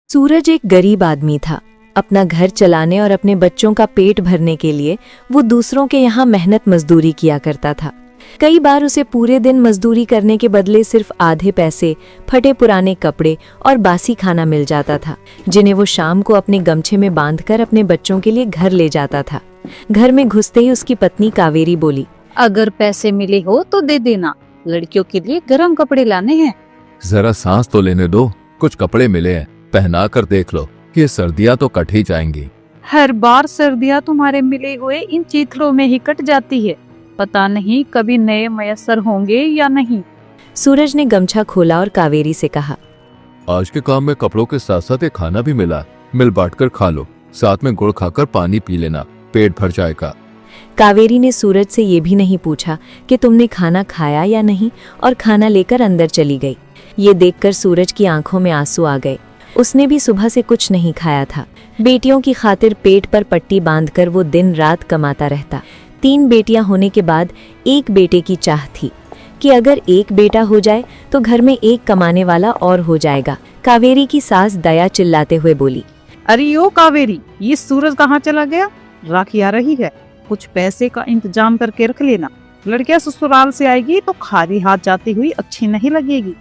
सूरज एक गरीब आदमी था। अपना घर चलाने और अपने बच्चों का पेट भरने के लिए वो दूसरों के यहाँ मेहनत मजदूरी किया करता था। कई बार उसे पूरे दिन मजदूरी करने के बदले सिर्फ आधे पैसे, फटे पुराने कपड़े और बासी खाना मिल जाता था, जिन्हें वो शाम को अपने गमछे में बांधकर अपने बच्चों के लिए घर ले जाता था। घर में घुसते ही उसकी पत्नी कावेरी बोली, अगर पैसे मिले हो तो दे देना, लड़कियों के लिए गर्म कपड़े लाने हैं। जरा सांस तो लेने दो, कुछ कपड़े मिले हैं, पहना कर देख लो, ये सर्दियाँ तो कट ही जाएंगी। हर बार सर्दियाँ तुम्हारे मिले हुए इन चीथड़ों में ही कट जाती है, पता नहीं कभी नए मयसर होंगे या नहीं। सूरज ने गमछा खोला और कावेरी से कहा, आज के काम में कपड़ों के साथ साथ एक खाना भी मिला, मिल बांट कर खा लो, साथ में गुड़ खाकर पानी पी लेना, पेट भर जाएगा। कावेरी ने सूरज से ये भी नहीं पूछा कि तुमने खाना खाया या नहीं, और खाना लेकर अंदर चली गई। ये देखकर सूरज की आंखों में आंसू आ गए। उसने भी सुबह से कुछ नहीं खाया था। बेटियों की खातिर पेट पर पट्टी बांधकर वो दिन रात कमाता रहता। 3 बेटियां होने के बाद एक बेटे की चाह थी कि अगर एक बेटा हो जाए तो घर में एक कमाने वाला और हो जाएगा। कावेरी की सास दया चिल्लाते हुए बोली, अरे ओ कावेरी, ये सूरज कहाँ चला गया? राखी आ रही है, कुछ पैसे का इंतजाम करके रख लेना, लड़कियां ससुराल से आएगी तो खाली हाथ जाती हुई अच्छी नहीं लगेगी।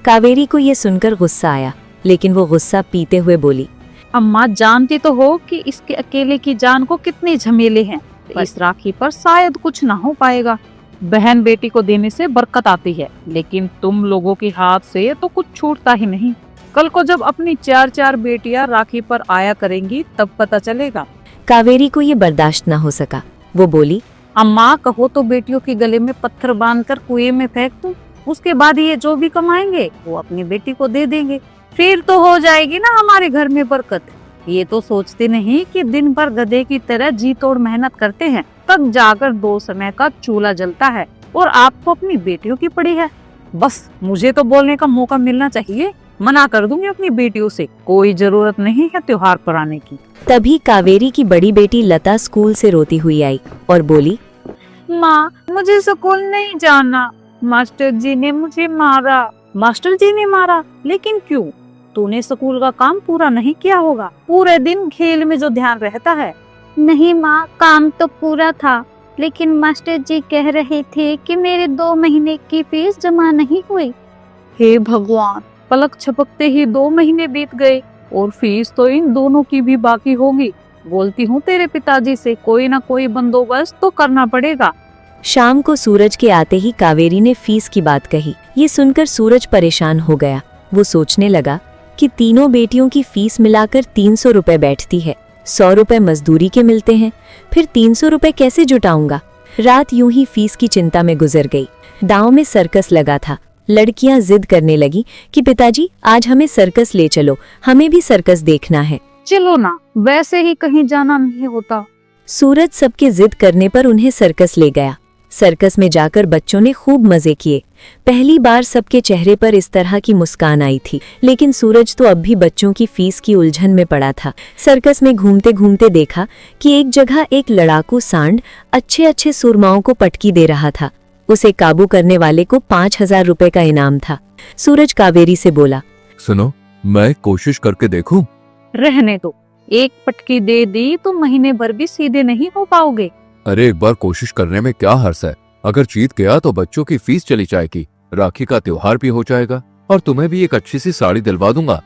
कावेरी को ये सुनकर गुस्सा आया, लेकिन वो गुस्सा पीते हुए बोली, अम्मा जानती तो हो कि इसके अकेले की जान को कितने झमेले हैं, इस राखी पर शायद कुछ ना हो पाएगा। बहन बेटी को देने से बरकत आती है, लेकिन तुम लोगों के हाथ से तो कुछ छूटता ही नहीं। कल को जब अपनी 4 बेटियां राखी पर आया करेंगी तब पता चलेगा। कावेरी को ये बर्दाश्त न हो सका। वो बोली, अम्मा कहो तो बेटियों के गले में पत्थर बांधकर कुएं में फेंक दूं, उसके बाद ये जो भी कमाएंगे वो अपनी बेटी को दे देंगे, फिर तो हो जाएगी ना हमारे घर में बरकत। ये तो सोचते नहीं कि दिन भर गधे की तरह जी तोड़ मेहनत करते हैं, तब जाकर 2 समय का चूल्हा जलता है, और आपको अपनी बेटियों की पड़ी है। बस मुझे तो बोलने का मौका मिलना चाहिए, मना कर दूंगी अपनी बेटियों से, कोई जरूरत नहीं है त्योहार पर आने की। तभी कावेरी की बड़ी बेटी लता स्कूल से रोती हुई आई और बोली, माँ मुझे स्कूल नहीं जाना, मास्टर जी ने मुझे मारा। मास्टर जी ने मारा? लेकिन क्यों? तूने स्कूल का काम पूरा नहीं किया होगा, पूरे दिन खेल में जो ध्यान रहता है। नहीं माँ, काम तो पूरा था, लेकिन मास्टर जी कह रहे थे कि मेरे 2 महीने की फीस जमा नहीं हुई। हे भगवान, पलक झपकते ही 2 महीने बीत गए और फीस तो इन दोनों की भी बाकी होगी। बोलती हूँ तेरे पिताजी से, कोई ना कोई बंदोबस्त तो करना पड़ेगा। शाम को सूरज के आते ही कावेरी ने फीस की बात कही। ये सुनकर सूरज परेशान हो गया। वो सोचने लगा कि तीनों बेटियों की फीस मिलाकर 300 रुपए बैठती है, 100 रुपए मजदूरी के मिलते हैं, फिर 300 रुपए कैसे जुटाऊंगा। रात यूं ही फीस की चिंता में गुजर गई। गांव में सर्कस लगा था। लड़कियां जिद करने लगी कि पिताजी आज हमें सर्कस ले चलो, हमें भी सर्कस देखना है। चलो ना, वैसे ही कहीं जाना नहीं होता। सूरज सबके जिद करने पर उन्हें सर्कस ले गया। सर्कस में जाकर बच्चों ने खूब मजे किए। पहली बार सबके चेहरे पर इस तरह की मुस्कान आई थी, लेकिन सूरज तो अब भी बच्चों की फीस की उलझन में पड़ा था। सर्कस में घूमते घूमते देखा कि एक जगह एक लड़ाकू सांड अच्छे सुरमाओं को पटकी दे रहा था। उसे काबू करने वाले को 5000 रुपए का इनाम था। सूरज कावेरी से बोला, सुनो, मैं कोशिश करके देखूं? रहने दो, एक पटकी दे दी तो महीने भर भी सीधे नहीं हो पाओगे। अरे एक बार कोशिश करने में क्या हर्ज है? अगर जीत गया तो बच्चों की फीस चली जाएगी, राखी का त्योहार भी हो जाएगा, और तुम्हें भी एक अच्छी सी साड़ी दिलवा दूंगा।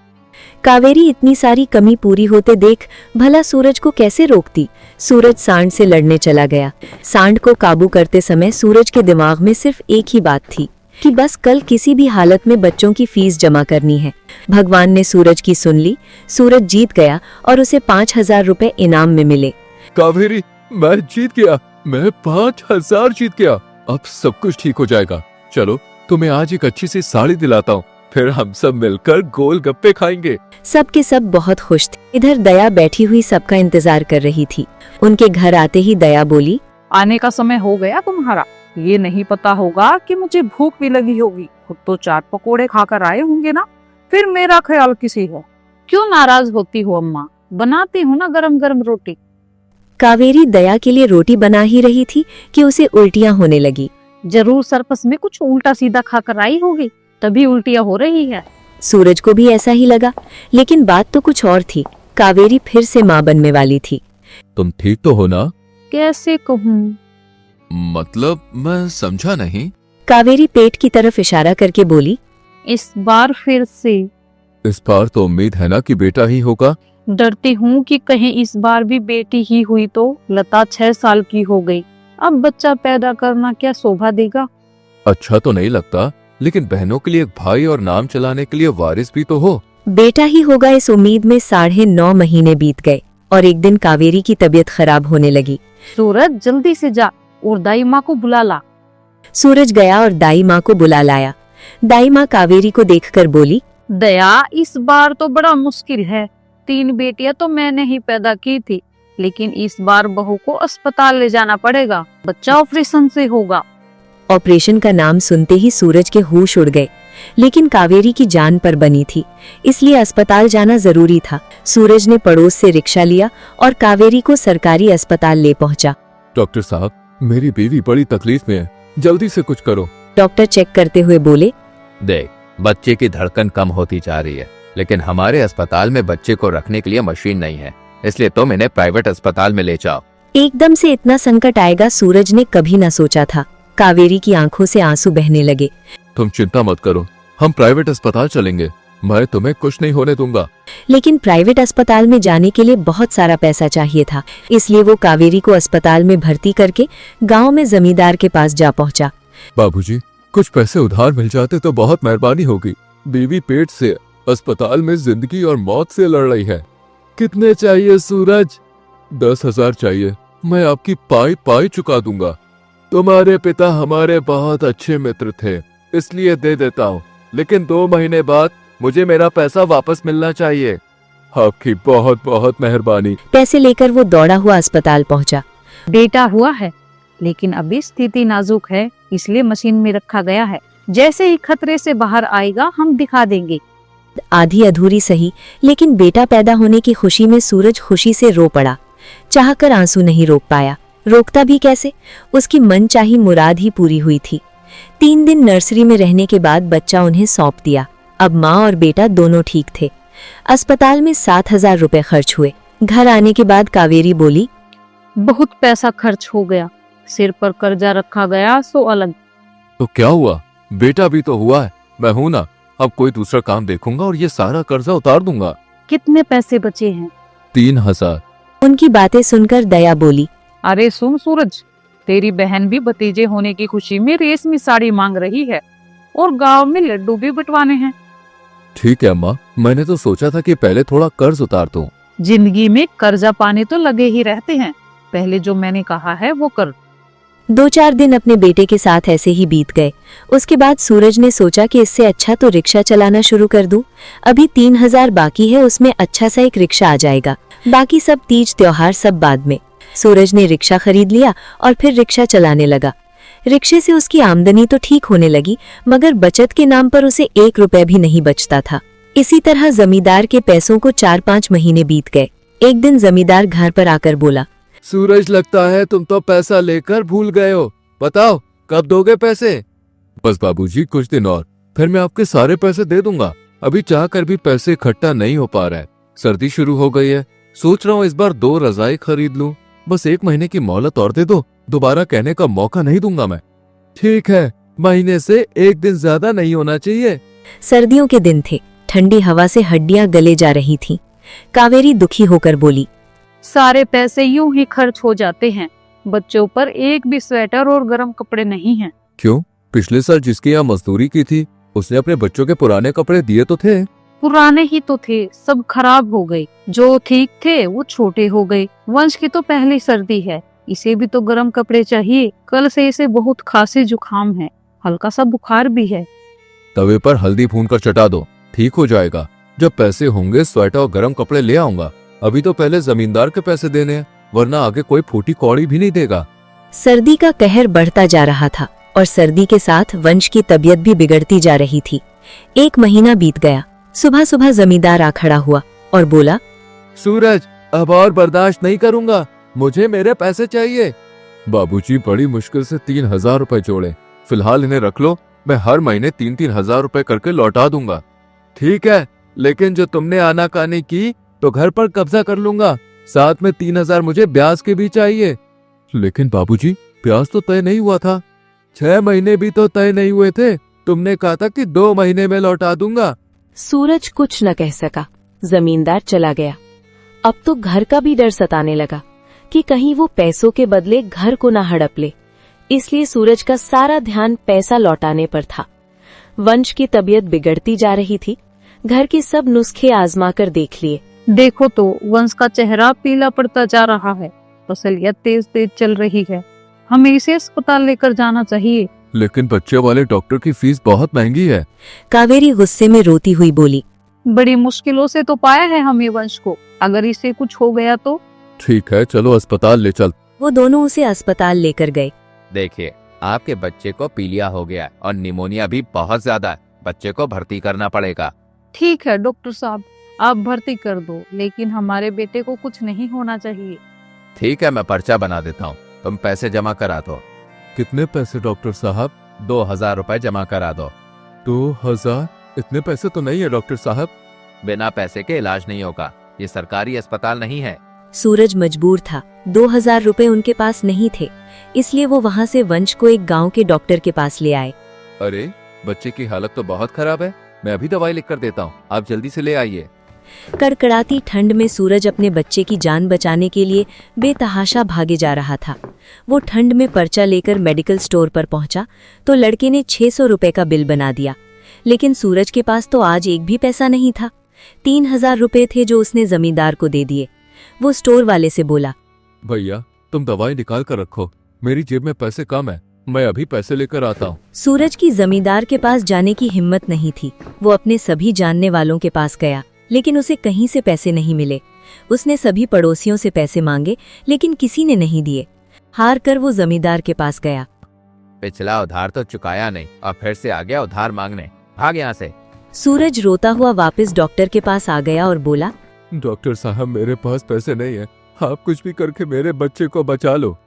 कावेरी इतनी सारी कमी पूरी होते देख भला सूरज को कैसे रोकती। सूरज सांड से लड़ने चला गया। सांड को काबू करते समय सूरज के दिमाग में सिर्फ एक ही बात थी कि बस कल किसी भी हालत में बच्चों की फीस जमा करनी है। भगवान ने सूरज की सुन ली। सूरज जीत गया और उसे 5000 रुपए इनाम में मिले। कावेरी, मैं जीत गया, मैं 5000 जीत गया, अब सब कुछ ठीक हो जाएगा। चलो तुम्हें आज एक अच्छी सी साड़ी दिलाता हूँ, फिर हम सब मिलकर गोलगप्पे खाएंगे। सब के सब बहुत खुश थे। इधर दया बैठी हुई सबका इंतजार कर रही थी। उनके घर आते ही दया बोली, आने का समय हो गया तुम्हारा। ये नहीं पता होगा कि मुझे भूख भी लगी होगी, खुद तो चाट पकोड़े खाकर आए होंगे ना, फिर मेरा ख्याल किसी है। क्यों नाराज होती हो अम्मा, बनाती हूँ ना गरम गरम रोटी। कावेरी दया के लिए रोटी बना ही रही थी कि उसे उल्टियां होने लगी। जरूर सर्कस में कुछ उल्टा सीधा खाकर आई होगी, तभी उल्टियां हो रही है। सूरज को भी ऐसा ही लगा, लेकिन बात तो कुछ और थी। कावेरी फिर से माँ बनने वाली थी। तुम ठीक तो हो ना? कैसे कहूँ? मतलब मैं समझा नहीं। कावेरी पेट की तरफ इशारा करके बोली, इस बार फिर से। इस बार तो उम्मीद है ना कि बेटा ही होगा। डरती हूँ कि कहीं इस बार भी बेटी ही हुई तो। लता 6 साल की हो गई, अब बच्चा पैदा करना क्या शोभा देगा। अच्छा तो नहीं लगता, लेकिन बहनों के लिए एक भाई और नाम चलाने के लिए वारिस भी तो हो। बेटा ही होगा इस उम्मीद में 9.5 महीने बीत गए और एक दिन कावेरी की तबीयत खराब होने लगी। सूरज जल्दी से जा और दाई माँ को बुला ला। सूरज गया और दाई माँ को बुला लाया। दाई माँ कावेरी को देखकर बोली, दया, इस बार तो बड़ा मुश्किल है। 3 बेटियां तो मैंने ही पैदा की थी, लेकिन इस बार बहू को अस्पताल ले जाना पड़ेगा। बच्चा ऑपरेशन से होगा। ऑपरेशन का नाम सुनते ही सूरज के होश उड़ गए, लेकिन कावेरी की जान पर बनी थी, इसलिए अस्पताल जाना जरूरी था। सूरज ने पड़ोस से रिक्शा लिया और कावेरी को सरकारी अस्पताल ले पहुंचा। डॉक्टर साहब, मेरी बीवी बड़ी तकलीफ में है, जल्दी से कुछ करो। डॉक्टर चेक करते हुए बोले, देख, बच्चे की धड़कन कम होती जा रही है, लेकिन हमारे अस्पताल में बच्चे को रखने के लिए मशीन नहीं है, इसलिए तुम इन्हें प्राइवेट अस्पताल में ले जाओ। एकदम से इतना संकट आएगा सूरज ने कभी न सोचा था। कावेरी की आंखों से आंसू बहने लगे। तुम चिंता मत करो, हम प्राइवेट अस्पताल चलेंगे, मैं तुम्हें कुछ नहीं होने दूंगा। लेकिन प्राइवेट अस्पताल में जाने के लिए बहुत सारा पैसा चाहिए था, इसलिए वो कावेरी को अस्पताल में भर्ती करके गांव में जमींदार के पास जा पहुंचा। बाबूजी, कुछ पैसे उधार मिल जाते तो बहुत मेहरबानी होगी। बीवी पेट से अस्पताल में जिंदगी और मौत से लड़ रही है। कितने चाहिए सूरज? 10,000 चाहिए, मैं आपकी पाई पाई चुका दूंगा। तुम्हारे पिता हमारे बहुत अच्छे मित्र थे, इसलिए दे देता हूँ, लेकिन 2 महीने बाद मुझे मेरा पैसा वापस मिलना चाहिए। आपकी बहुत बहुत मेहरबानी। पैसे लेकर वो दौड़ा हुआ अस्पताल पहुंचा। बेटा हुआ है, लेकिन अभी स्थिति नाजुक है, इसलिए मशीन में रखा गया है। जैसे ही खतरे से बाहर आएगा हम दिखा देंगे। आधी अधूरी सही, लेकिन बेटा पैदा होने की खुशी में सूरज खुशी से रो पड़ा। चाहकर आंसू नहीं रोक पाया, रोकता भी कैसे, उसकी मनचाही मुराद ही पूरी हुई थी। 3 दिन नर्सरी में रहने के बाद बच्चा उन्हें सौंप दिया। अब माँ और बेटा दोनों ठीक थे। अस्पताल में 7,000 रुपए खर्च हुए। घर आने के बाद कावेरी बोली, बहुत पैसा खर्च हो गया, सिर पर कर्जा रखा गया सो अलग। तो क्या हुआ, बेटा भी तो हुआ है, मैं हूं ना। अब कोई दूसरा काम देखूंगा और ये सारा कर्जा उतार दूंगा। कितने पैसे बचे हैं? 3,000। उनकी बातें सुनकर दया बोली, अरे सुन सूरज, तेरी बहन भी भतीजे होने की खुशी में रेशमी साड़ी मांग रही है और गांव में लड्डू भी बंटवाने हैं। ठीक है अम्मा, मैंने तो सोचा था कि पहले थोड़ा कर्ज उतार दूं। जिंदगी में कर्जा पाने तो लगे ही रहते हैं, पहले जो मैंने कहा है वो कर। 2-4 दिन अपने बेटे के साथ ऐसे ही बीत गए। उसके बाद सूरज ने सोचा कि इससे अच्छा तो रिक्शा चलाना शुरू कर दूं। अभी 3,000 बाकी है, उसमें अच्छा सा एक रिक्शा आ जाएगा, बाकी सब तीज त्योहार सब बाद में। सूरज ने रिक्शा खरीद लिया और फिर रिक्शा चलाने लगा। रिक्शे से उसकी आमदनी तो ठीक होने लगी, मगर बचत के नाम पर उसे 1 रुपया भी नहीं बचता था। इसी तरह जमींदार के पैसों को 4-5 महीने बीत गए। एक दिन जमींदार घर पर आकर बोला, सूरज, लगता है तुम तो पैसा लेकर भूल गए हो, बताओ कब दोगे पैसे? बस बाबूजी, कुछ दिन और, फिर मैं आपके सारे पैसे दे दूंगा। अभी चाह कर भी पैसे इकट्ठा नहीं हो पा रहा है। सर्दी शुरू हो गई है, सोच रहा हूँ इस बार 2 रजाई खरीद लूं। बस 1 महीने की मोहलत और दे दो, दोबारा कहने का मौका नहीं दूंगा मैं। ठीक है, महीने से 1 दिन ज्यादा नहीं होना चाहिए। सर्दियों के दिन थे, ठंडी हवा से हड्डियां गले जा रही थीं। कावेरी दुखी होकर बोली, सारे पैसे यूं ही खर्च हो जाते हैं, बच्चों पर एक भी स्वेटर और गर्म कपड़े नहीं हैं। क्यों? पिछले साल जिसके यहाँ मजदूरी की थी उसने अपने बच्चों के पुराने कपड़े दिए तो थे। पुराने ही तो थे, सब खराब हो गए। जो ठीक थे वो छोटे हो गए। वंश की तो पहली सर्दी है, इसे भी तो गर्म कपड़े चाहिए। कल से इसे बहुत खांसी जुकाम है, हल्का सा बुखार भी है। तवे पर हल्दी भून कर चटा दो, ठीक हो जाएगा। जब पैसे होंगे स्वेटर और गर्म कपड़े ले आऊंगा। अभी तो पहले जमींदार के पैसे देने हैं, वरना आगे कोई फूटी कौड़ी भी नहीं देगा। सर्दी का कहर बढ़ता जा रहा था और सर्दी के साथ वंश की तबीयत भी बिगड़ती जा रही थी। 1 महीना बीत गया। सुबह सुबह जमींदार आ खड़ा हुआ और बोला, सूरज, अब और बर्दाश्त नहीं करूंगा, मुझे मेरे पैसे चाहिए। बाबूजी, बड़ी मुश्किल से 3,000 रुपए जोड़े, फिलहाल इन्हें रख लो, मैं हर महीने 3-3 हजार रुपए करके लौटा दूंगा। ठीक है, लेकिन जो तुमने आनाकानी की तो घर पर कब्जा कर लूंगा। साथ में 3,000 मुझे ब्याज के भी चाहिए। लेकिन बाबूजी, ब्याज तो तय नहीं हुआ था। 6 महीने भी तो तय नहीं हुए थे। तुमने कहा था कि 2 महीने में लौटा दूंगा। सूरज कुछ न कह सका। जमींदार चला गया। अब तो घर का भी डर सताने लगा कि कहीं वो पैसों के बदले घर को ना हड़प ले। इसलिए सूरज का सारा ध्यान पैसा लौटाने पर था। वंश की तबीयत बिगड़ती जा रही थी। घर के सब नुस्खे आजमा कर देख लिए। देखो तो वंश का चेहरा पीला पड़ता जा रहा है, तसलियत तेज तेज चल रही है। हमें इसे अस्पताल लेकर जाना चाहिए। लेकिन बच्चे वाले डॉक्टर की फीस बहुत महंगी है। कावेरी गुस्से में रोती हुई बोली। बड़ी मुश्किलों से तो पाया है हमें वंश को, अगर इसे कुछ हो गया तो। ठीक है, चलो अस्पताल ले चल। वो दोनों उसे अस्पताल लेकर गए। देखिए, आपके बच्चे को पीलिया हो गया है और निमोनिया भी बहुत ज्यादा है। बच्चे को भर्ती करना पड़ेगा। ठीक है डॉक्टर साहब, आप भर्ती कर दो, लेकिन हमारे बेटे को कुछ नहीं होना चाहिए। ठीक है, मैं पर्चा बना देता हूँ, तुम पैसे जमा करा दो। कितने पैसे डॉक्टर साहब? 2,000 रुपए जमा करा दो। 2,000? इतने पैसे तो नहीं है डॉक्टर साहब। बिना पैसे के इलाज नहीं होगा, ये सरकारी अस्पताल नहीं है। सूरज मजबूर था। 2,000 रुपए उनके पास नहीं थे, इसलिए वो वहाँ से वंश को एक गांव के डॉक्टर के पास ले आए। अरे, बच्चे की हालत तो बहुत खराब है। मैं अभी दवाई लिख कर देता हूँ, आप जल्दी से ले आइए। कड़कड़ाती ठंड में सूरज अपने बच्चे की जान बचाने के लिए बेतहाशा भागे जा रहा था। वो ठंड में पर्चा लेकर मेडिकल स्टोर पर पहुंचा तो लड़के ने 600 रुपए का बिल बना दिया। लेकिन सूरज के पास तो आज एक भी पैसा नहीं था। 3,000 रुपए थे जो उसने जमींदार को दे दिए। वो स्टोर वाले से बोला, भैया, तुम दवाई निकाल कर रखो, मेरी जेब में पैसे कम है, मैं अभी पैसे लेकर आता हूँ। सूरज की जमींदार के पास जाने की हिम्मत नहीं थी। वो अपने सभी जानने वालों के पास गया, लेकिन उसे कहीं से पैसे नहीं मिले। उसने सभी पड़ोसियों से पैसे मांगे, लेकिन किसी ने नहीं दिए। हार कर वो जमींदार के पास गया। पिछला उधार तो चुकाया नहीं और फिर से आ गया उधार मांगने। भाग यहाँ से। सूरज रोता हुआ वापस डॉक्टर के पास आ गया और बोला, डॉक्टर साहब, मेरे पास पैसे नहीं है, आप कुछ भी करके मेरे बच्चे को बचा लो।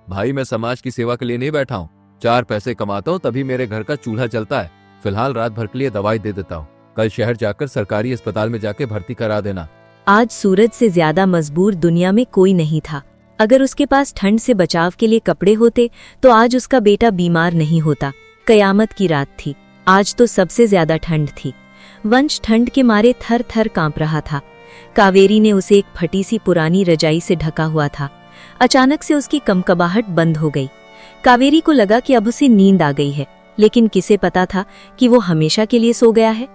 भाई, मैं समाज की सेवा के लिए नहीं बैठा हूँ। 4 पैसे कमाता हूँ तभी मेरे घर का चूल्हा चलता है। फिलहाल रात भर के लिए दवाई दे देता हूँ। कल शहर जाकर सरकारी अस्पताल में जाके भर्ती करा देना। आज सूरज से ज्यादा मजबूर दुनिया में कोई नहीं था। अगर उसके पास ठंड से बचाव के लिए कपड़े होते तो आज उसका बेटा बीमार नहीं होता। कयामत की रात थी। आज तो सबसे ज्यादा ठंड थी। वंश ठंड के मारे थर थर कांप रहा था। कावेरी ने उसे एक फटी सी पुरानी रजाई से ढका हुआ था। अचानक से उसकी कमकबाहट बंद हो गई। कावेरी को लगा कि अब उसे नींद आ गई है, लेकिन किसे पता था कि वो हमेशा के लिए सो गया है।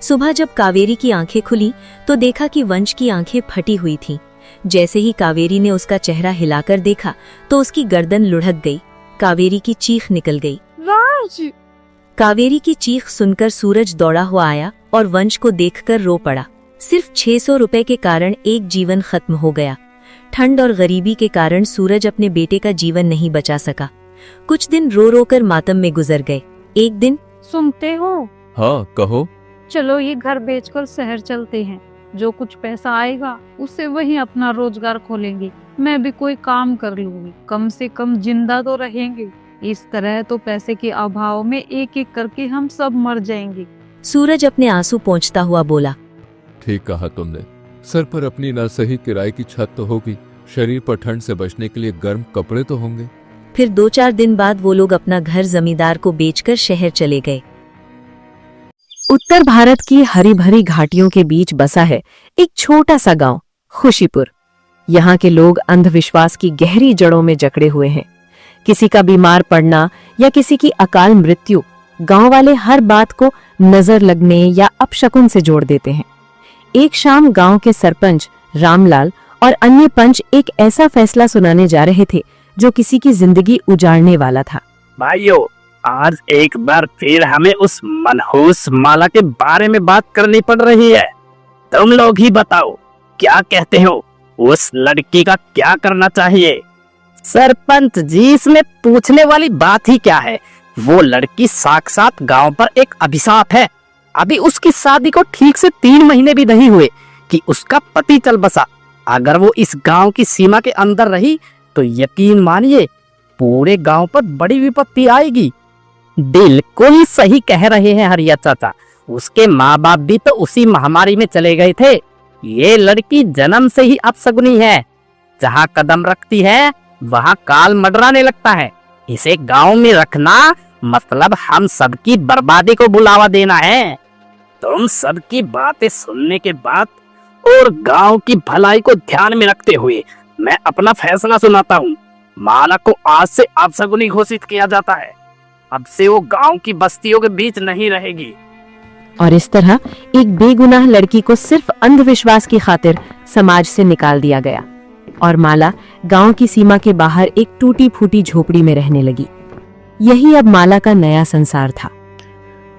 सुबह जब कावेरी की आंखें खुली तो देखा कि वंश की आंखें फटी हुई थीं। जैसे ही कावेरी ने उसका चेहरा हिलाकर देखा तो उसकी गर्दन लुढ़क गई। कावेरी की चीख निकल गई। राज! कावेरी की चीख सुनकर सूरज दौड़ा हुआ आया और वंश को देखकर रो पड़ा। सिर्फ 600 रुपए के कारण एक जीवन खत्म हो गया। ठंड और गरीबी के कारण सूरज अपने बेटे का जीवन नहीं बचा सका। कुछ दिन रो रो कर मातम में गुजर गए। एक दिन, सुनते हो? हाँ, कहो। चलो ये घर बेचकर शहर चलते हैं। जो कुछ पैसा आएगा उससे वही अपना रोजगार खोलेंगे। मैं भी कोई काम कर लूंगी, कम से कम जिंदा तो रहेंगे। इस तरह तो पैसे के अभाव में एक एक करके हम सब मर जाएंगे। सूरज अपने आंसू पोंछता हुआ बोला, ठीक कहा तुमने। सर पर अपनी ना सही किराए की छत तो होगी, शरीर पर ठंड से बचने के लिए गर्म कपड़े तो होंगे। फिर 2-4 दिन बाद वो लोग अपना घर जमींदार को बेचकर शहर चले गए। उत्तर भारत की हरी भरी घाटियों के बीच बसा है एक छोटा सा गांव, खुशीपुर। यहाँ के लोग अंधविश्वास की गहरी जड़ों में जकड़े हुए हैं। किसी का बीमार पड़ना या किसी की अकाल मृत्यु, गांव वाले हर बात को नजर लगने या अपशकुन से जोड़ देते हैं। एक शाम गांव के सरपंच रामलाल और अन्य पंच एक ऐसा फैसला सुनाने जा रहे थे जो किसी की जिंदगी उजाड़ने वाला था। भाइयों, आज एक बार फिर हमें उस मनहूस माला के बारे में बात करनी पड़ रही है। तुम लोग ही बताओ, क्या कहते हो? उस लड़की का क्या करना चाहिए? सरपंच जी, इसमें पूछने वाली बात ही क्या है? वो लड़की साक्षात गांव पर एक अभिशाप है। अभी उसकी शादी को ठीक से 3 महीने भी नहीं हुए कि उसका पति चल बसा। अगर वो इस गांव की सीमा के अंदर रही तो यकीन मानिए पूरे गांव पर बड़ी विपत्ति आएगी। बिल्कुल सही कह रहे हैं हरिया चाचा। उसके माँ बाप भी तो उसी महामारी में चले गए थे। ये लड़की जन्म से ही अपशगुनी है। जहाँ कदम रखती है वहाँ काल मंडराने लगता है। इसे गांव में रखना मतलब हम सबकी बर्बादी को बुलावा देना है। तुम सबकी बातें सुनने के बाद और गांव की भलाई को ध्यान में रखते हुए मैं अपना फैसला सुनाता हूँ। माला को आज से अपशगुनी घोषित किया जाता है। अब से वो गांव की बस्तियों के बीच नहीं रहेगी। और इस तरह एक बेगुनाह लड़की को सिर्फ अंधविश्वास की खातिर समाज से निकाल दिया गया और माला गांव की सीमा के बाहर एक टूटी फूटी झोपड़ी में रहने लगी। यही अब माला का नया संसार था।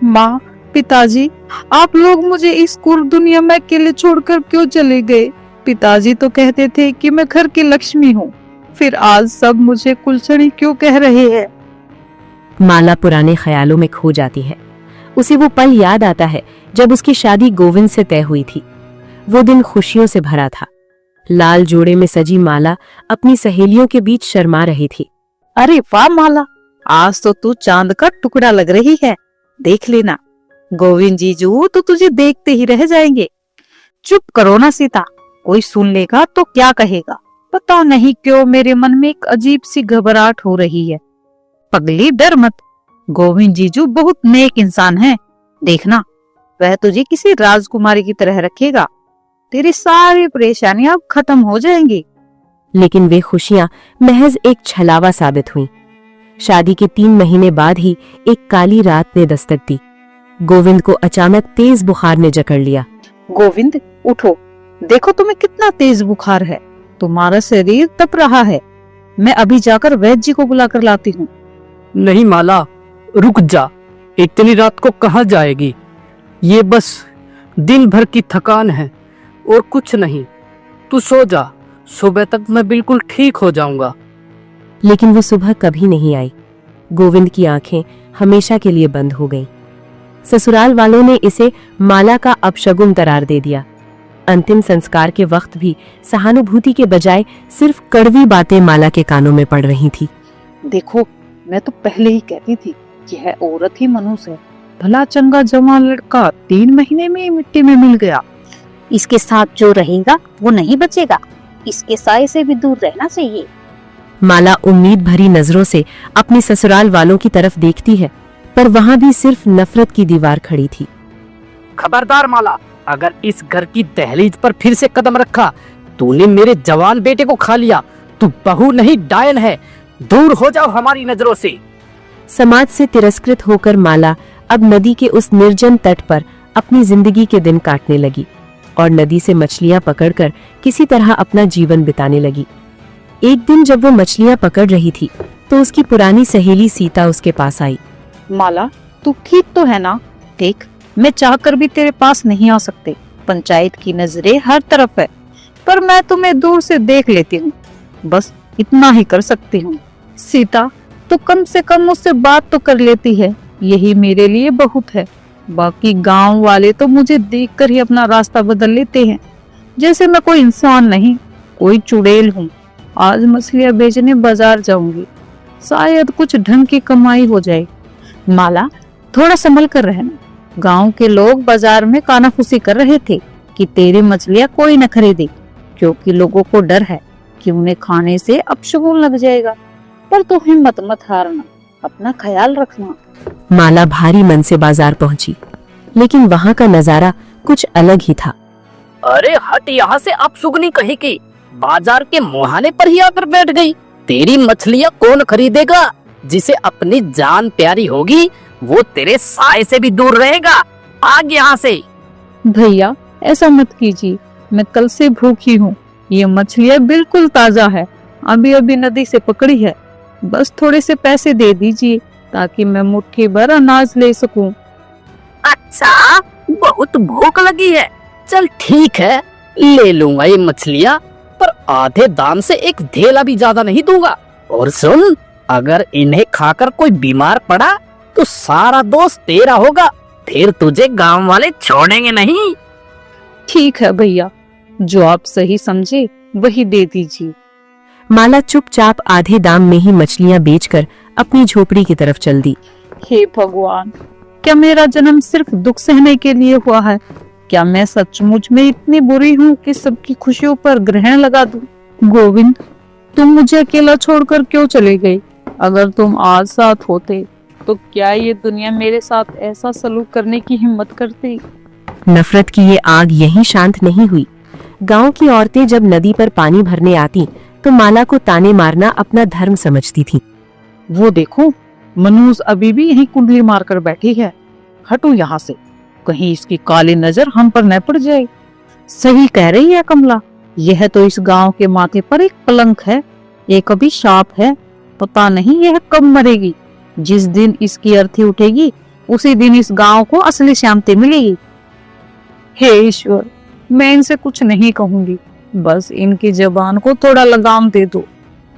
माँ, पिताजी, आप लोग मुझे इस क्रूर दुनिया में अकेले छोड़कर क्यों चले गए? पिताजी तो कहते थे कि मैं घर की लक्ष्मी हूँ, फिर आज सब मुझे कुलछड़ी क्यों कह रहे हैं? माला पुराने ख्यालों में खो जाती है। उसे वो पल याद आता है जब उसकी शादी गोविंद से तय हुई थी। वो दिन खुशियों से भरा था। लाल जोड़े में सजी माला अपनी सहेलियों के बीच शर्मा रही थी। अरे वाह माला, आज तो तू चांद का टुकड़ा लग रही है। देख लेना, गोविंद जीजू तो तुझे देखते ही रह जाएंगे। चुप करो ना सीता, कोई सुन लेगा तो क्या कहेगा? पता नहीं क्यों मेरे मन में एक अजीब सी घबराहट हो रही है। पगली, डर मत, गोविंद जीजू बहुत नेक इंसान है। देखना, वह तुझे किसी राजकुमारी की तरह रखेगा। तेरी सारी परेशानियां अब खत्म हो जाएंगी। लेकिन वे खुशियां महज एक छलावा साबित हुईं। शादी के 3 महीने बाद ही एक काली रात ने दस्तक दी। गोविंद को अचानक तेज बुखार ने जकड़ लिया। गोविंद, उठो, देखो तुम्हें कितना तेज बुखार है। तुम्हारा शरीर तप रहा है। मैं अभी जाकर वैद्य जी को बुला कर लाती हूँ। नहीं माला, रुक जा। इतनी रात को कहाँ जाएगी? ये बस दिन भर की थकान है और कुछ नहीं। तू सो जा, सुबह तक मैं बिल्कुल ठीक हो जाऊंगा। लेकिन वो सुबह कभी नहीं आई। गोविंद की आंखें हमेशा के लिए बंद हो गईं। ससुराल वालों ने इसे माला का अपशगुन करार दे दिया। अंतिम संस्कार के वक्त भी सहानुभूति के बजाय सिर्फ कड़वी बातें माला के कानों में पड़ रही थी। देखो, मैं तो पहले ही कहती थी कि यह औरत ही मनुष्य है। भला चंगा जवान लड़का 3 महीने में ही मिट्टी में मिल गया। इसके साथ जो रहेगा वो नहीं बचेगा। इसके साए से भी दूर रहना चाहिए। माला उम्मीद भरी नजरों से अपने ससुराल वालों की तरफ देखती है, पर वहां भी सिर्फ नफरत की दीवार खड़ी थी। खबरदार माला, अगर इस घर की दहलीज पर फिर से कदम रखा, तूने मेरे जवान बेटे को खा लिया। तू बहू नहीं, डायन है। दूर हो जाओ हमारी नजरों से। समाज से तिरस्कृत होकर माला अब नदी के उस निर्जन तट पर अपनी जिंदगी के दिन काटने लगी और नदी से मछलियां पकड़कर किसी तरह अपना जीवन बिताने लगी। एक दिन जब वो मछलियां पकड़ रही थी तो उसकी पुरानी सहेली सीता उसके पास आई। माला, तू ठीक तो है ना? देख, मैं चाहकर भी तेरे पास नहीं आ सकते। पंचायत की नजरें हर तरफ है, पर मैं तुम्हें दूर से देख लेती हूँ। बस इतना ही कर सकती हूँ। सीता, तो कम से कम मुझसे बात तो कर लेती है, यही मेरे लिए बहुत है। बाकी गांव वाले तो मुझे देखकर ही अपना रास्ता बदल लेते हैं, जैसे मैं कोई इंसान नहीं, कोई चुड़ैल हूँ। आज मछलियां बेचने बाजार जाऊंगी, शायद कुछ ढंग की कमाई हो जाए। माला, थोड़ा संभल कर रहना। गांव के लोग बाजार में कानाफूसी कर रहे थे कि तेरी मछलियां कोई न खरीदे, क्योंकि लोगों को डर है कि उन्हें खाने से अपशगुन लग जाएगा। पर तू हिम्मत मत हारना, अपना ख्याल रखना। माला भारी मन से बाजार पहुंची, लेकिन वहां का नजारा कुछ अलग ही था। अरे हट यहाँ से, अपशुगनी कहीं की। बाजार के मुहाने पर ही आकर बैठ गई। तेरी मछलियाँ कौन खरीदेगा? जिसे अपनी जान प्यारी होगी वो तेरे साए से भी दूर रहेगा। आग यहाँ से। भैया, ऐसा मत कीजिए, मैं कल से भूखी हूँ। ये मछलियाँ बिल्कुल ताजा है, अभी अभी नदी से पकड़ी है। बस थोड़े से पैसे दे दीजिए ताकि मैं मुट्ठी भर अनाज ले सकूं। अच्छा, बहुत भूख लगी है। चल ठीक है, ले लूंगा ये मछलियाँ, पर आधे दाम से एक धेला भी ज्यादा नहीं दूंगा। और सुन, अगर इन्हें खाकर कोई बीमार पड़ा तो सारा दोष तेरा होगा। फिर तुझे गांव वाले छोड़ेंगे नहीं। ठीक है भैया, जो आप सही समझे वही दे दीजिए। माला चुपचाप आधे दाम में ही मछलियां बेचकर अपनी झोपड़ी की तरफ चल दी। हे भगवान, क्या मेरा जन्म सिर्फ दुख सहने के लिए हुआ है? क्या मैं सचमुच में इतनी बुरी हूँ कि सबकी खुशियों पर ग्रहण लगा दूं? गोविंद, तुम मुझे अकेला छोड़कर क्यों चले गए? अगर तुम आज साथ होते तो क्या ये दुनिया मेरे साथ ऐसा सलूक करने की हिम्मत करती? नफरत की ये आग यहीं शांत नहीं हुई। गांव की औरतें जब नदी पर पानी भरने आती तो माला को ताने मारना अपना धर्म समझती थीं। वो देखो, मनूज अभी भी यही कुंडली मारकर बैठी है। हटो यहाँ से, कहीं इसकी काली नजर हम पर न पड़ जाए। सही कह रही है कमला, यह तो इस गांव के माथे पर एक कलंक है, एक अभिशाप है। पता नहीं यह कब मरेगी। जिस दिन इसकी अर्थी उठेगी उसी दिन इस गांव को असली शांति मिलेगी। हे ईश्वर, मैं इनसे कुछ नहीं कहूंगी, बस इनकी जबान को थोड़ा लगाम दे दो।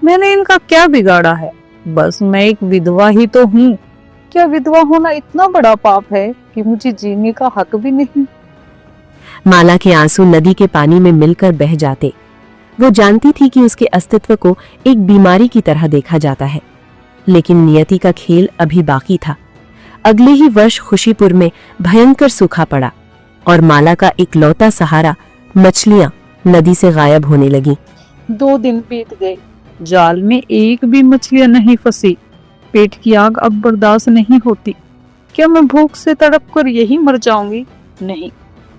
मैंने इनका क्या बिगाड़ा है? बस मैं एक विधवा ही तो हूँ। क्या विधवा होना इतना बड़ा पाप है कि मुझे जीने का हक भी नहीं? माला के आंसू नदी के पानी में मिलकर बह जाते। वो जानती थी कि उसके अस्तित्व को एक बीमारी की तरह देखा जाता है, लेकिन नियति का खेल अभी बाकी था। अगले ही वर्ष खुशीपुर में भयंकर सूखा पड़ा और माला का इकलौता सहारा मछलियां नदी से गायब होने लगी। 2 दिन बीत गए, जाल में एक भी मछलियां नहीं फंसी। पेट की आग अब बर्दाश्त नहीं होती। क्या मैं भूख से तड़प कर यही मर जाऊंगी? नहीं,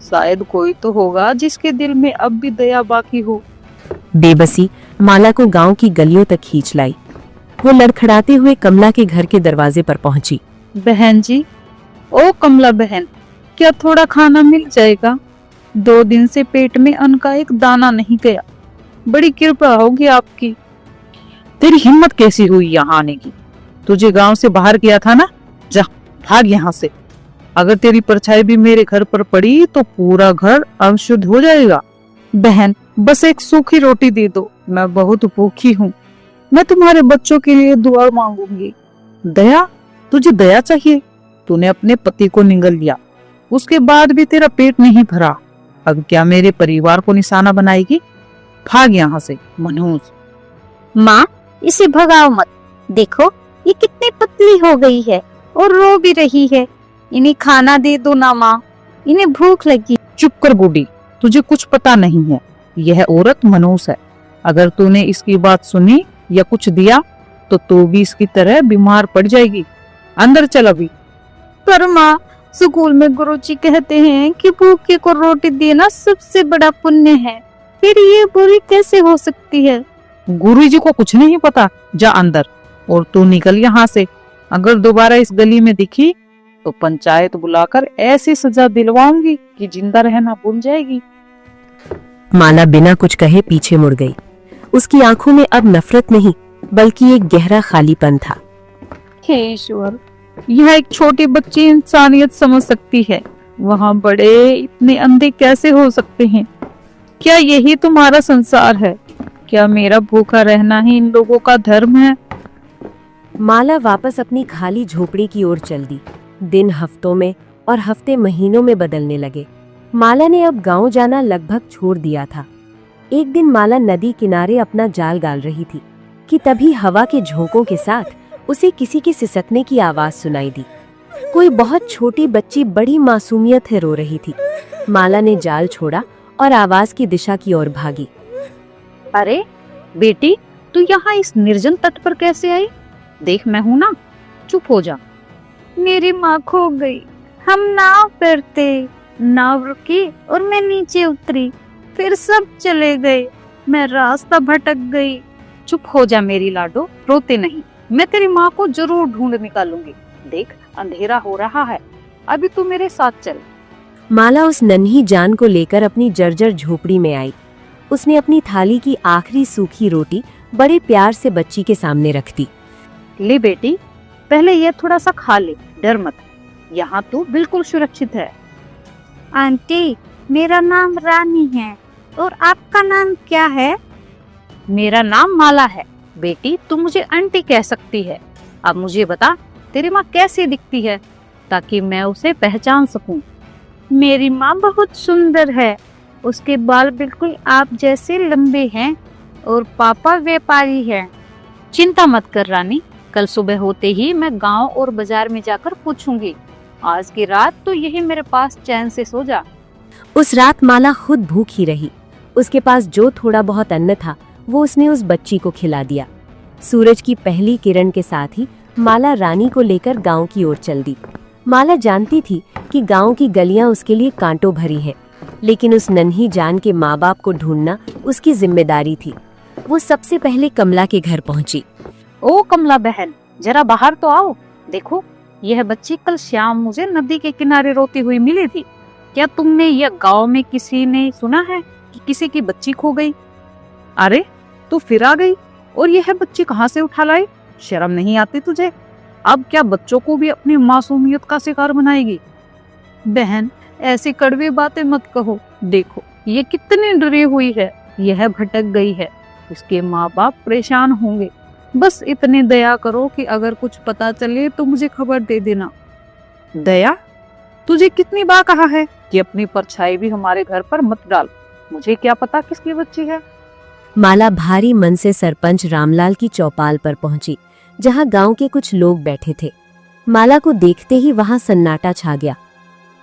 शायद कोई तो होगा जिसके दिल में अब भी दया बाकी हो। बेबसी माला को गांव की गलियों तक खींच लाई। वो लड़खड़ाते हुए कमला के घर के दरवाजे पर पहुंची। बहन जी, ओ कमला बहन, क्या थोड़ा खाना मिल जाएगा? 2 दिन से पेट में अन्न का एक दाना नहीं गया। बड़ी कृपा होगी आपकी। तेरी हिम्मत कैसी हुई यहाँ आने की? तुझे गांव से बाहर किया था ना? जा, भाग यहाँ से। अगर तेरी परछाई भी मेरे घर पर पड़ी तो पूरा घर अशुद्ध हो जाएगा। बहन, बस एक सूखी रोटी दे दो, मैं बहुत भूखी हूँ। मैं तुम्हारे बच्चों के लिए दुआ मांगूंगी। दया? तुझे दया चाहिए? तूने अपने पति को निगल लिया, उसके बाद भी तेरा पेट नहीं भरा। अब क्या मेरे परिवार को निशाना बनाएगी? भाग यहाँ से मनहूस। माँ, इसे भगाओ मत। देखो ये कितनी पतली हो गई है और रो भी रही है। इन्हें खाना दे दो ना माँ, इन्हें भूख लगी। चुप कर बूढ़ी, तुझे कुछ पता नहीं है। यह औरत मनहूस है। अगर तूने इसकी बात सुनी या कुछ दिया तो तू भी इसकी तरह बीमार पड़ जाएगी। अंदर चल अभी। पर माँ, स्कूल में गुरुजी कहते हैं कि भूखे को रोटी देना सबसे बड़ा पुण्य है, फिर ये बुरी कैसे हो सकती है? गुरुजी को कुछ नहीं पता। जा अंदर और तू निकल यहाँ से। अगर दोबारा इस गली में दिखी तो पंचायत बुलाकर ऐसी सजा दिलवाऊंगी कि जिंदा रहना भूल जाएगी। माला बिना कुछ कहे पीछे मुड़ गई। उसकी आंखों में अब नफरत नहीं बल्कि एक गहरा खालीपन था। हे ईश्वर, यह एक छोटी बच्ची इंसानियत समझ सकती है, वहाँ बड़े इतने अंधे कैसे हो सकते हैं? क्या यही तुम्हारा संसार है? क्या मेरा भूखा रहना ही इन लोगों का धर्म है? माला वापस अपनी खाली झोपड़ी की ओर चल दी। दिन हफ्तों में और हफ्ते महीनों में बदलने लगे। माला ने अब गांव जाना लगभग छोड़ दिया था। एक दिन माला नदी किनारे अपना जाल डाल रही थी कि तभी हवा के झोंकों के साथ उसे किसी के सिसकने की आवाज सुनाई दी। कोई बहुत छोटी बच्ची बड़ी मासूमियत से रो रही थी। माला ने जाल छोड़ा और आवाज की दिशा की ओर भागी। अरे बेटी, तू यहाँ इस निर्जन तट पर कैसे आई? देख, मैं हूँ ना, चुप हो जा। मेरी माँ खो गई। हम नाव पर थे, नाव रुकी और मैं नीचे उतरी, फिर सब चले गए। मैं रास्ता भटक गई। चुप हो जा मेरी लाडो, रोते नहीं। मैं तेरी माँ को जरूर ढूंढ निकालूंगी। देख, अंधेरा हो रहा है, अभी तू मेरे साथ चल। माला उस नन्ही जान को लेकर अपनी जर्जर झोपड़ी में आई। उसने अपनी थाली की आखिरी सूखी रोटी बड़े प्यार से बच्ची के सामने रख दी। ले बेटी, पहले ये थोड़ा सा खा ले, डर मत। यहाँ तू बिल्कुल सुरक्षित है। आंटी, मेरा नाम रानी है और आपका नाम क्या है? मेरा नाम माला है। बेटी, तू मुझे आंटी कह सकती है। अब मुझे बता, तेरी माँ कैसी दिखती है ताकि मैं उसे पहचान सकूं। मेरी माँ बहुत सुंदर है। उसके बाल बिल्कुल आप जैसे लंबे हैं और पापा व्यापारी हैं। चिंता मत कर रानी, कल सुबह होते ही मैं गांव और बाजार में जाकर पूछूंगी। आज की रात तो यही मेरे पास चैन से सो जा। उस रात माला खुद भूखी रही। उसके पास जो थोड़ा बहुत अन्न था वो उसने उस बच्ची को खिला दिया। सूरज की पहली किरण के साथ ही माला रानी को लेकर गांव की ओर चल दी। माला जानती थी कि गांव की गलियां उसके लिए कांटों भरी हैं, लेकिन उस नन्ही जान के माँ बाप को ढूंढना उसकी जिम्मेदारी थी। वो सबसे पहले कमला के घर पहुंची। ओ कमला बहन, जरा बाहर तो आओ। देखो, यह बच्ची कल शाम मुझे नदी के किनारे रोती हुई मिली थी। क्या तुमने यह गांव में किसी ने सुना है कि किसी की बच्ची खो गई? अरे, तू फिर आ गई और यह बच्ची कहाँ से उठा लाई? शर्म नहीं आती तुझे? अब क्या बच्चों को भी अपनी मासूमियत का शिकार बनाएगी? बहन, ऐसी कड़वी बातें मत कहो। देखो, ये कितनी डरी हुई है। यह भटक गई है। इसके माँ बाप परेशान होंगे। बस इतनी दया करो कि अगर कुछ पता चले तो मुझे खबर दे देना। दया? तुझे कितनी बार कहा है कि अपनी परछाई भी हमारे घर पर मत डाल। मुझे क्या पता किसकी बच्ची है। माला भारी मन से सरपंच रामलाल की चौपाल पर पहुंची, जहां गांव के कुछ लोग बैठे थे। माला को देखते ही वहां सन्नाटा छा गया।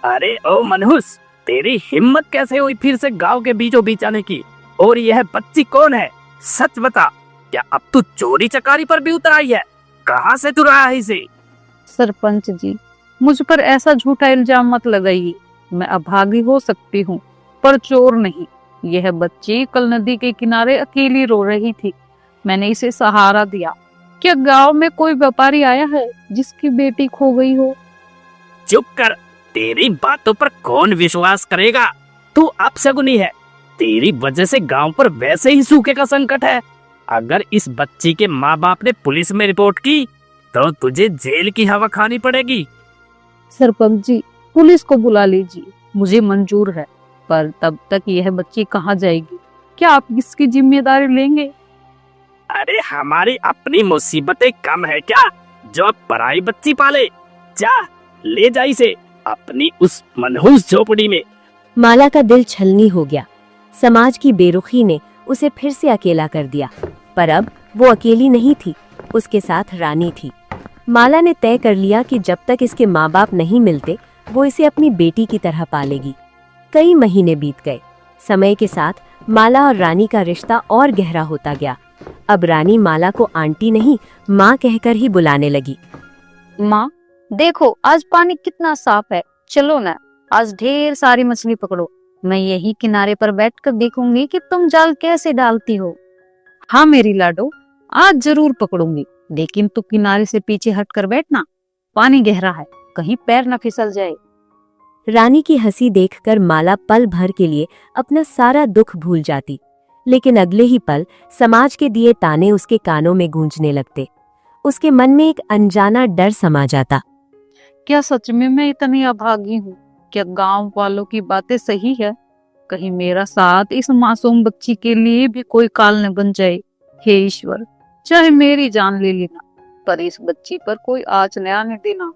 अरे ओ मनहूस, तेरी हिम्मत कैसे हुई फिर से गांव के बीचों बीच आने की? और यह बच्ची कौन है? सच बता, क्या अब तू चोरी चकारी पर भी उतर आई है? कहाँ से तू रहा है इसे? सरपंच जी, मुझ पर ऐसा झूठा इल्जाम मत लगाइए। मैं अभागी हो सकती हूँ, पर चोर नहीं। यह बच्ची कल नदी के किनारे अकेली रो रही थी। मैंने इसे सहारा दिया। क्या गांव में कोई व्यापारी आया है जिसकी बेटी खो गई हो? चुप कर, तेरी बातों पर कौन विश्वास करेगा? तू अपशगुनी है। तेरी वजह से गांव पर वैसे ही सूखे का संकट है। अगर इस बच्ची के माँ बाप ने पुलिस में रिपोर्ट की तो तुझे जेल की हवा खानी पड़ेगी। सरपंच जी, पुलिस को बुला लीजिए, मुझे मंजूर है। पर तब तक यह बच्ची कहाँ जाएगी? क्या आप इसकी जिम्मेदारी लेंगे? अरे, हमारी अपनी मुसीबतें कम है क्या जो अब पराई बच्ची पाले? जा, ले जा इसे अपनी उस मनहूस झोपड़ी में। माला का दिल छलनी हो गया। समाज की बेरुखी ने उसे फिर से अकेला कर दिया। पर अब वो अकेली नहीं थी, उसके साथ रानी थी। माला ने तय कर लिया कि जब तक इसके माँ बाप नहीं मिलते वो इसे अपनी बेटी की तरह पालेगी। कई महीने बीत गए। समय के साथ माला और रानी का रिश्ता और गहरा होता गया। अब रानी माला को आंटी नहीं, माँ कहकर ही बुलाने लगी। माँ, देखो आज पानी कितना साफ है। चलो ना, आज ढेर सारी मछली पकड़ो। मैं यही किनारे पर बैठकर देखूंगी कि तुम जाल कैसे डालती हो। हाँ मेरी लाडो, आज जरूर पकड़ूंगी, लेकिन तू किनारे से पीछे हटकर बैठना। पानी गहरा है, कहीं पैर न फिसल जाए। रानी की हंसी देखकर माला पल भर के लिए अपना सारा दुख भूल जाती, लेकिन अगले ही पल समाज के दिए ताने उसके कानों में गूंजने लगते। उसके मन में एक अनजाना डर समा जाता। क्या सच में मैं इतनी अभागी हूँ? क्या गांव वालों की बातें सही है? कहीं मेरा साथ इस मासूम बच्ची के लिए भी कोई काल न बन जाए। हे ईश्वर, चाहे मेरी जान ले लेना, पर इस बच्ची पर कोई आँच न आने देना।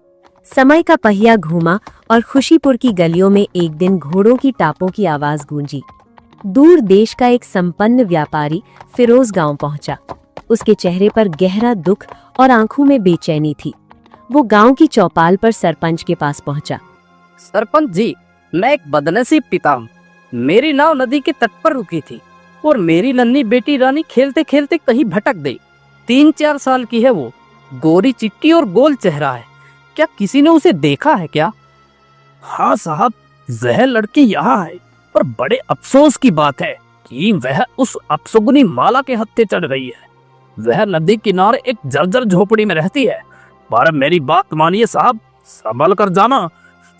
समय का पहिया घूमा और खुशीपुर की गलियों में एक दिन घोड़ों की टापों की आवाज गूंजी। दूर देश का एक संपन्न व्यापारी फिरोज गांव पहुंचा। उसके चेहरे पर गहरा दुख और आंखों में बेचैनी थी। वो गांव की चौपाल पर सरपंच के पास पहुंचा। सरपंच जी, मैं एक बदनसीब पिता हूँ। मेरी नाव नदी के तट पर रुकी थी और मेरी नन्ही बेटी रानी खेलते खेलते कहीं भटक गई। 3-4 साल की है वो, गोरी चिट्टी और गोल चेहरा है। क्या किसी ने उसे देखा है क्या? हाँ साहब, वह लड़की यहाँ है, पर बड़े अफसोस की बात है कि वह उस अपशगुनी माला के हत्थे चढ़ गई है। वह नदी किनारे एक जर्जर झोपड़ी में रहती है। पर मेरी बात मानिए साहब, संभल कर जाना।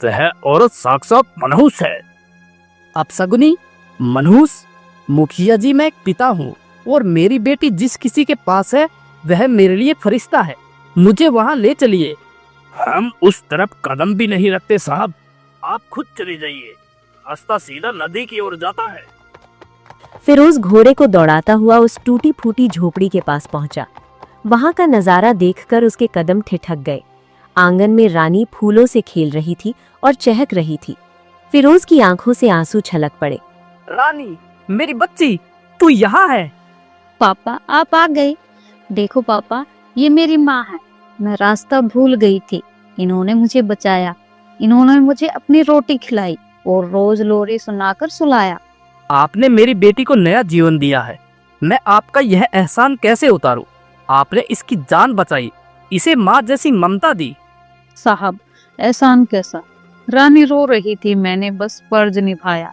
वह औरत साक्षात मनहूस है। अपशगुनी? मनहूस? मुखिया जी, मैं एक पिता हूँ और मेरी बेटी जिस किसी के पास है वह मेरे लिए फरिश्ता है। मुझे वहाँ ले चलिए। हम उस तरफ कदम भी नहीं रखते साहब, आप खुद चले जाइए। रास्ता सीधा नदी की ओर जाता है। फिरोज घोड़े को दौड़ाता हुआ उस टूटी फूटी झोपड़ी के पास पहुंचा। वहां का नजारा देखकर उसके कदम ठिठक गए। आंगन में रानी फूलों से खेल रही थी और चहक रही थी। फिरोज की आंखों से आंसू छलक पड़े। रानी, मेरी बच्ची, तू यहाँ है? पापा, आप आ गए। देखो पापा, ये मेरी माँ है। मैं रास्ता भूल गई थी, इन्होंने मुझे बचाया। इन्होंने मुझे अपनी रोटी खिलाई और रोज लोरी सुनाकर सुलाया। आपने मेरी बेटी को नया जीवन दिया है, मैं आपका यह एहसान कैसे उतारूं? आपने इसकी जान बचाई, इसे माँ जैसी ममता दी। साहब, एहसान कैसा? रानी रो रही थी, मैंने बस फर्ज निभाया।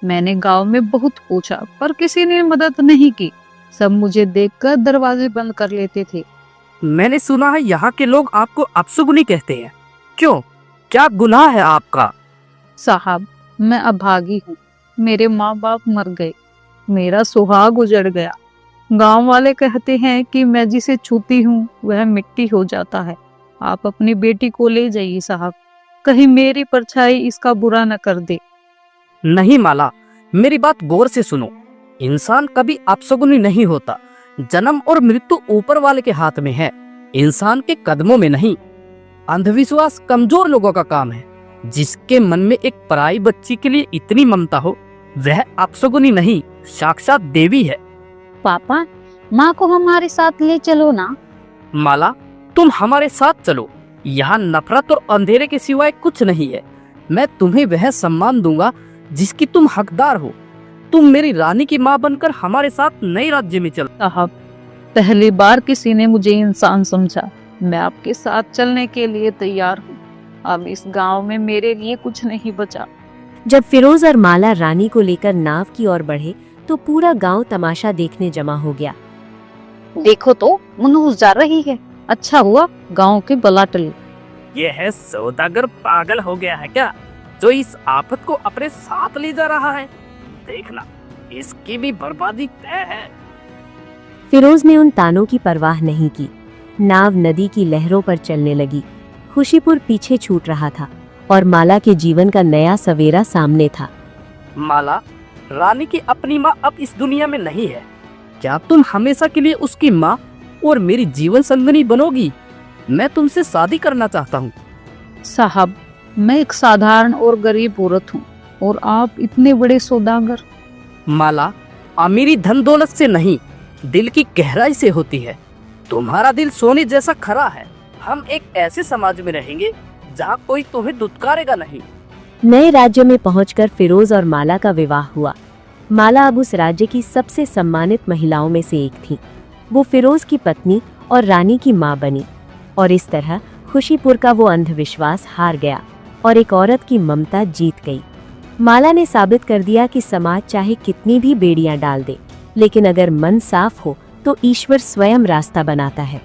मैंने गांव में बहुत पूछा पर किसी ने मदद नहीं की। सब मुझे देखकर दरवाजे बंद कर लेते थे। मैंने सुना है यहाँ के लोग आपको अपशुगुनी कहते हैं, क्यों? क्या गुनाह है आपका? साहब, मैं अभागी हूँ। मेरे माँ बाप मर गए, मेरा सुहाग उजड़ गया। गांव वाले कहते हैं कि मैं जिसे छूती हूँ वह मिट्टी हो जाता है। आप अपनी बेटी को ले जाइए साहब, कहीं मेरी परछाई इसका बुरा न कर दे। नहीं माला, मेरी बात गौर से सुनो। इंसान कभी अपशगुनी नहीं होता। जन्म और मृत्यु ऊपर वाले के हाथ में है, इंसान के कदमों में नहीं। अंधविश्वास कमजोर लोगों का काम है। जिसके मन में एक पराई बच्ची के लिए इतनी ममता हो, वह अपशगुनी नहीं, साक्षात देवी है। पापा, माँ को हमारे साथ ले चलो ना। माला, तुम हमारे साथ चलो। यहाँ नफरत और अंधेरे के सिवाय कुछ नहीं है। मैं तुम्हें वह सम्मान दूंगा जिसकी तुम हकदार हो। तुम मेरी रानी की माँ बनकर हमारे साथ नए राज्य में चलो। साहब, पहली बार किसी ने मुझे इंसान समझा। मैं आपके साथ चलने के लिए तैयार हूँ। अब इस गांव में मेरे लिए कुछ नहीं बचा। जब फिरोज और माला रानी को लेकर नाव की ओर बढ़े तो पूरा गांव तमाशा देखने जमा हो गया। देखो तो मनहूस जा रही है। अच्छा हुआ गांव के बला टले। यह है सौदागर पागल हो गया है क्या, जो इस आफत को अपने साथ ले जा रहा है? देखना, इसकी भी बर्बादी तय है। फिरोज ने उन तानों की परवाह नहीं की। नाव नदी की लहरों पर चलने लगी। खुशीपुर पीछे छूट रहा था और माला के जीवन का नया सवेरा सामने था। माला, रानी की अपनी माँ अब इस दुनिया में नहीं है। क्या तुम हमेशा के लिए उसकी माँ और मेरी जीवन संगनी बनोगी? मैं तुमसे शादी करना चाहता हूँ। साहब, मैं एक साधारण और गरीब औरत हूँ और आप इतने बड़े सौदागर। माला, अमीरी धन दौलत से नहीं, दिल की गहराई से होती है। तुम्हारा दिल सोने जैसा खरा है। हम एक ऐसे समाज में रहेंगे जहाँ कोई तुम्हें दुत्कारेगा नहीं। नए राज्य में पहुंचकर फिरोज और माला का विवाह हुआ। माला अब उस राज्य की सबसे सम्मानित महिलाओं में से एक थी। वो फिरोज की पत्नी और रानी की मां बनी और इस तरह खुशीपुर का वो अंधविश्वास हार गया और एक औरत की ममता जीत गई। माला ने साबित कर दिया कि समाज चाहे कितनी भी बेड़ियां डाल दे, लेकिन अगर मन साफ हो तो ईश्वर स्वयं रास्ता बनाता है।